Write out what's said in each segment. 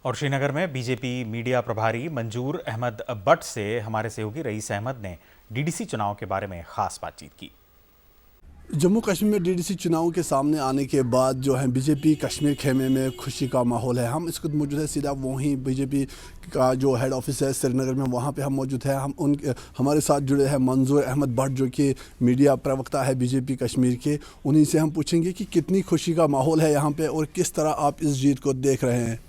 اور श्री नगर में BJP media प्रभारी मंजूर अहमद बट से हमारे सहयोगी रईस अहमद ने डीडीसी चुनाव के बारे में खास बातचीत की। जम्मू कश्मीर में डीडीसी चुनाव के सामने आने के बाद जो है बीजेपी कश्मीर खेमे में खुशी का माहौल है। हम इस वक्त मौजूद है सीधा वहीं बीजेपी का जो हेड ऑफिस है श्रीनगर में, वहाँ पे हम मौजूद हैं। हमारे साथ जुड़े हैं मंजूर अहमद भट्ट जो कि मीडिया प्रवक्ता है बीजेपी कश्मीर के। उन्हीं से हम पूछेंगे कि कितनी खुशी का माहौल है यहाँ पे और किस तरह आप इस जीत को देख रहे हैं।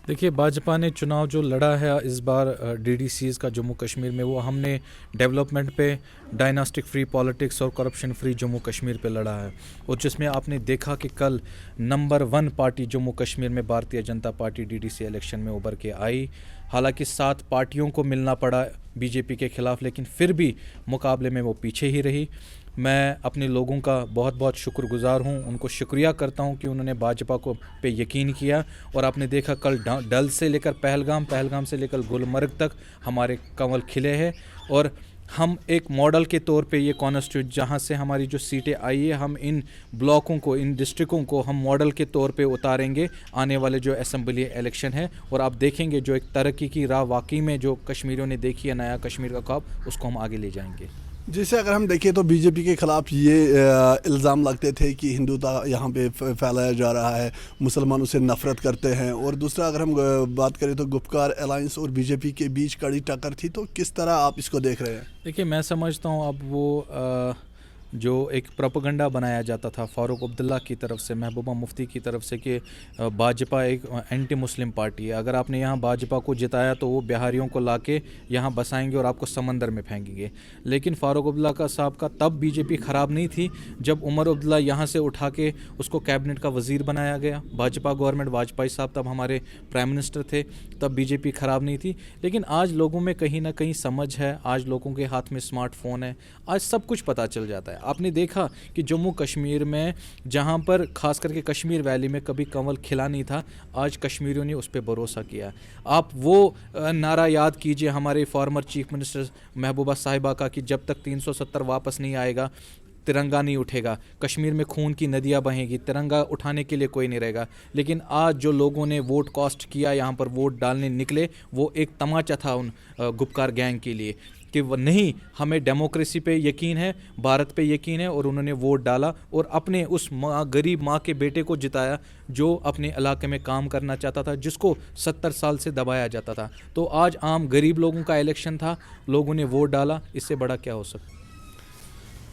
देखिए, भाजपा ने चुनाव जो लड़ा है इस बार डीडीसीज़ का जम्मू कश्मीर में, वो हमने डेवलपमेंट पे, डायनास्टिक फ्री पॉलिटिक्स और करप्शन फ्री जम्मू कश्मीर पे लड़ा है। और जिसमें आपने देखा कि कल नंबर 1 पार्टी जम्मू कश्मीर में Bharatiya Janata party DDC election में उभर के आई। हालांकि 7 पार्टियों को मिलना पड़ा बीजेपी के खिलाफ, लेकिन फिर भी मुकाबले में वो पीछे ही रही। मैं अपने लोगों का बहुत बहुत शुक्रगुजार हूं, उनको शुक्रिया करता हूं कि उन्होंने भाजपा को पे यकीन किया। और आपने देखा कल डल से लेकर पहलगाम से लेकर गुलमर्ग तक हमारे कंवल खिले हैं। और हम एक मॉडल के तौर पे ये कॉन्स्टिट्यूट जहाँ से हमारी जो सीटें आई है, हम इन ब्लॉकों को, इन डिस्ट्रिक्टों को हम मॉडल के तौर पे उतारेंगे आने वाले जो असेंबली इलेक्शन है। और आप देखेंगे जो एक तरक्की की राह वाकई में जो कश्मीरियों ने देखी है, नया कश्मीर का ख्वाब, उसको हम आगे ले जाएंगे। जैसे अगर हम देखें तो बीजेपी के खिलाफ ये इल्ज़ाम लगते थे कि हिंदुता यहाँ पे फैलाया जा रहा है, मुसलमानों से नफ़रत करते हैं। और दूसरा अगर हम बात करें तो गुपकार अलायंस और बीजेपी के बीच कड़ी टक्कर थी, तो किस तरह आप इसको देख रहे हैं? देखिए, मैं समझता हूँ अब वो जो एक प्रोपेगेंडा बनाया जाता था फारूक अब्दुल्ला की तरफ से, महबूबा मुफ्ती की तरफ से, कि भाजपा एक एंटी मुस्लिम पार्टी है। अगर आपने यहाँ भाजपा को जिताया तो वो बिहारियों को लाके यहाँ बसाएंगे और आपको समंदर में फेंकेंगे। लेकिन फारूक अब्दुल्ला का साहब का तब बीजेपी ख़राब नहीं थी जब उमर अब्दुल्ला यहाँ से उठा के उसको कैबिनेट का वज़ीर बनाया गया। भाजपा गवर्नमेंट, वाजपेयी साहब तब हमारे प्राइम मिनिस्टर थे, तब बीजेपी ख़राब नहीं थी। लेकिन आज लोगों में कहीं ना कहीं समझ है, आज लोगों के हाथ में स्मार्टफोन है, आज सब कुछ पता चल जाता है। आपने देखा कि जम्मू कश्मीर में जहां पर खास करके कश्मीर वैली में कभी कंवल खिला नहीं था, आज कश्मीरियों ने उस पर भरोसा किया। आप वो नारा याद कीजिए हमारे फॉर्मर चीफ मिनिस्टर महबूबा साहिबा का कि जब तक 370 वापस नहीं आएगा तिरंगा नहीं उठेगा, कश्मीर में खून की नदियां बहेंगी, तिरंगा उठाने के लिए कोई नहीं रहेगा। लेकिन आज जो लोगों ने वोट कास्ट किया, यहाँ पर वोट डालने निकले, वो एक तमाचा था उन गुपकार गैंग के लिए कि वो नहीं, हमें डेमोक्रेसी पे यकीन है, भारत पे यकीन है। और उन्होंने वोट डाला और अपने उस गरीब माँ के बेटे को जिताया जो अपने इलाके में काम करना चाहता था, जिसको 70 साल से दबाया जाता था। तो आज आम गरीब लोगों का इलेक्शन था, लोगों ने वोट डाला, इससे बड़ा क्या हो सकता।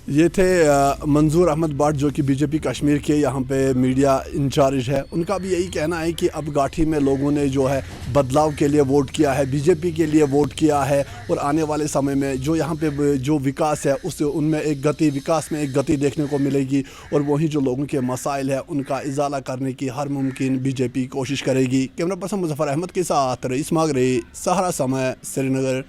ये थे मंजूर अहमद भट्ट जो कि बीजेपी कश्मीर के यहाँ पे मीडिया इंचार्ज है। उनका भी यही कहना है कि अब गाठी में लोगों ने जो है बदलाव के लिए वोट किया है, बीजेपी के लिए वोट किया है। और आने वाले समय में जो यहाँ पे जो विकास है उससे उनमें एक गति, विकास में एक गति देखने को मिलेगी। और वहीं जो लोगों के मसाइल है उनका इजाला करने की हर मुमकिन बीजेपी कोशिश करेगी। कैमरा पर्सन मुजफ्फर अहमद के साथ रईस मागरे, सहारा समय, श्रीनगर।